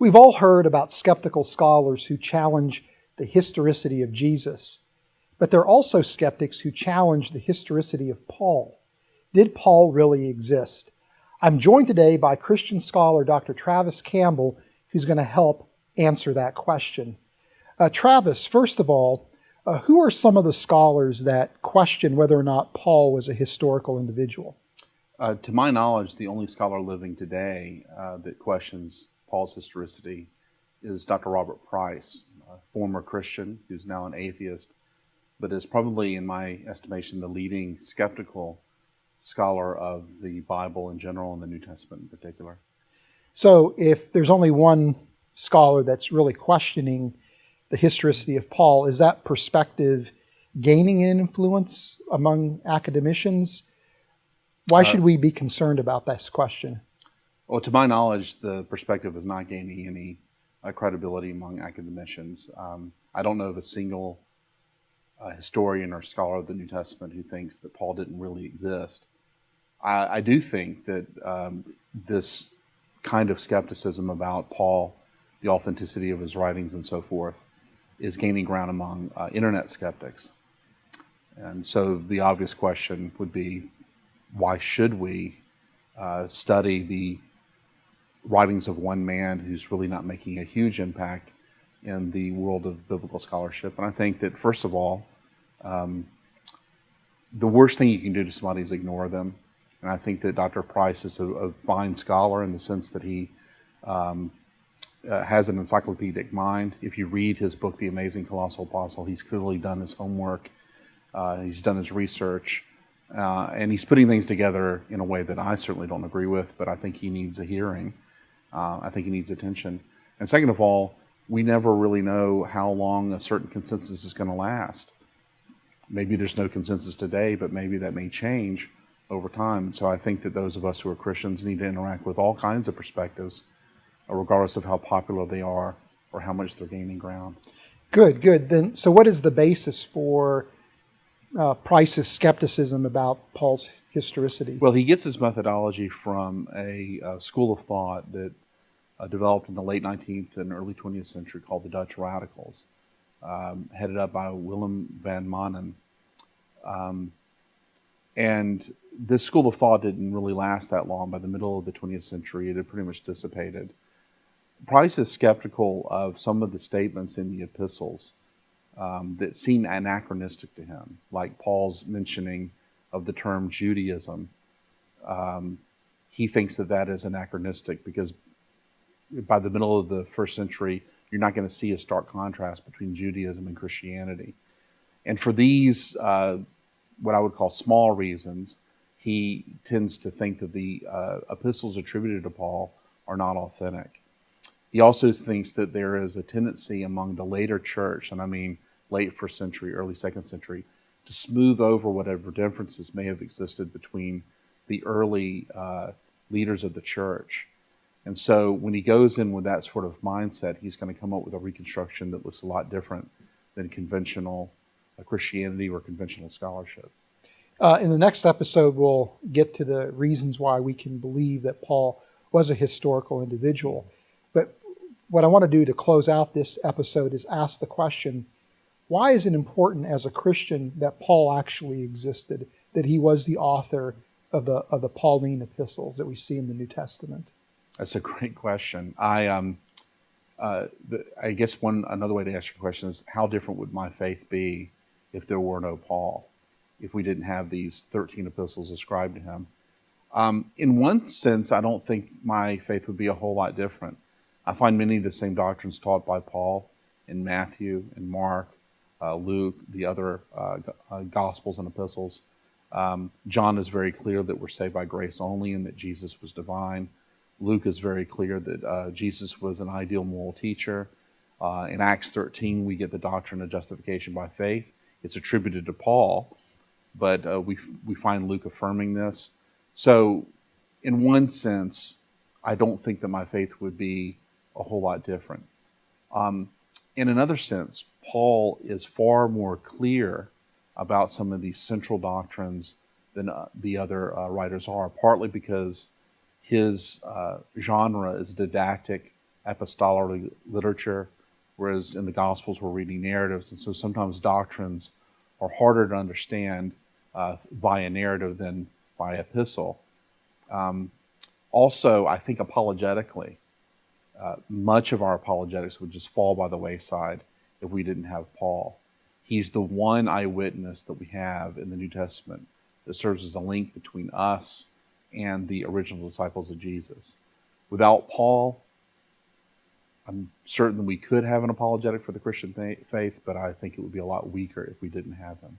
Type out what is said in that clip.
We've all heard about skeptical scholars who challenge the historicity of Jesus, but there are also skeptics who challenge the historicity of Paul. Did Paul really exist? I'm joined today by Christian scholar Dr. Travis Campbell, who's going to help answer that question. Travis, first of all, who are some of the scholars that question whether or not Paul was a historical individual? To my knowledge, the only scholar living today that questions Paul's historicity is Dr. Robert Price, a former Christian who's now an atheist, but is probably, in my estimation, the leading skeptical scholar of the Bible in general and the New Testament in particular. So if there's only one scholar that's really questioning the historicity of Paul, is that perspective gaining in influence among academicians? Why should we be concerned about this question? Well, to my knowledge, the perspective is not gaining any credibility among academicians. I don't know of a single historian or scholar of the New Testament who thinks that Paul didn't really exist. I do think that this kind of skepticism about Paul, the authenticity of his writings and so forth, is gaining ground among internet skeptics. And so the obvious question would be, why should we study the writings of one man who's really not making a huge impact in the world of biblical scholarship? And I think that, first of all, the worst thing you can do to somebody is ignore them. And I think that Dr. Price is a fine scholar in the sense that he has an encyclopedic mind. If you read his book, The Amazing Colossal Apostle, he's clearly done his homework, he's done his research, and he's putting things together in a way that I certainly don't agree with, but I think he needs a hearing. I think he needs attention. And second of all, we never really know how long a certain consensus is going to last. Maybe there's no consensus today, but maybe that may change over time. And so I think that those of us who are Christians need to interact with all kinds of perspectives, regardless of how popular they are or how much they're gaining ground. Good. Then, so what is the basis for Price's skepticism about Paul's historicity? Well, he gets his methodology from a school of thought that developed in the late 19th and early 20th century called the Dutch Radicals, headed up by Willem van Manen. And this school of thought didn't really last that long. By the middle of the 20th century, it had pretty much dissipated. Price is skeptical of some of the statements in the epistles that seem anachronistic to him, like Paul's mentioning of the term Judaism. He thinks that that is anachronistic because by the middle of the first century, you're not going to see a stark contrast between Judaism and Christianity. And for these, what I would call small reasons, he tends to think that the epistles attributed to Paul are not authentic. He also thinks that there is a tendency among the later church, and I mean late first century, early second century, to smooth over whatever differences may have existed between the early leaders of the church. And so when he goes in with that sort of mindset, he's going to come up with a reconstruction that looks a lot different than conventional Christianity or conventional scholarship. In the next episode, we'll get to the reasons why we can believe that Paul was a historical individual. But what I want to do to close out this episode is ask the question, why is it important as a Christian that Paul actually existed, that he was the author of the Pauline epistles that we see in the New Testament? That's a great question. I guess another way to ask your question is, how different would my faith be if there were no Paul, if we didn't have these 13 epistles ascribed to him? In one sense, I don't think my faith would be a whole lot different. I find many of the same doctrines taught by Paul in Matthew and Mark, Luke, the other Gospels and epistles. John is very clear that we're saved by grace only and that Jesus was divine. Luke is very clear that Jesus was an ideal moral teacher. In Acts 13, we get the doctrine of justification by faith. It's attributed to Paul, but we find Luke affirming this. So in one sense, I don't think that my faith would be a whole lot different. In another sense, Paul is far more clear about some of these central doctrines than the other writers are, partly because his genre is didactic epistolary literature, whereas in the Gospels we're reading narratives, and so sometimes doctrines are harder to understand via narrative than by epistle. Also, I think apologetically, much of our apologetics would just fall by the wayside if we didn't have Paul. He's the one eyewitness that we have in the New Testament that serves as a link between us and the original disciples of Jesus. Without Paul, I'm certain we could have an apologetic for the Christian faith, but I think it would be a lot weaker if we didn't have him.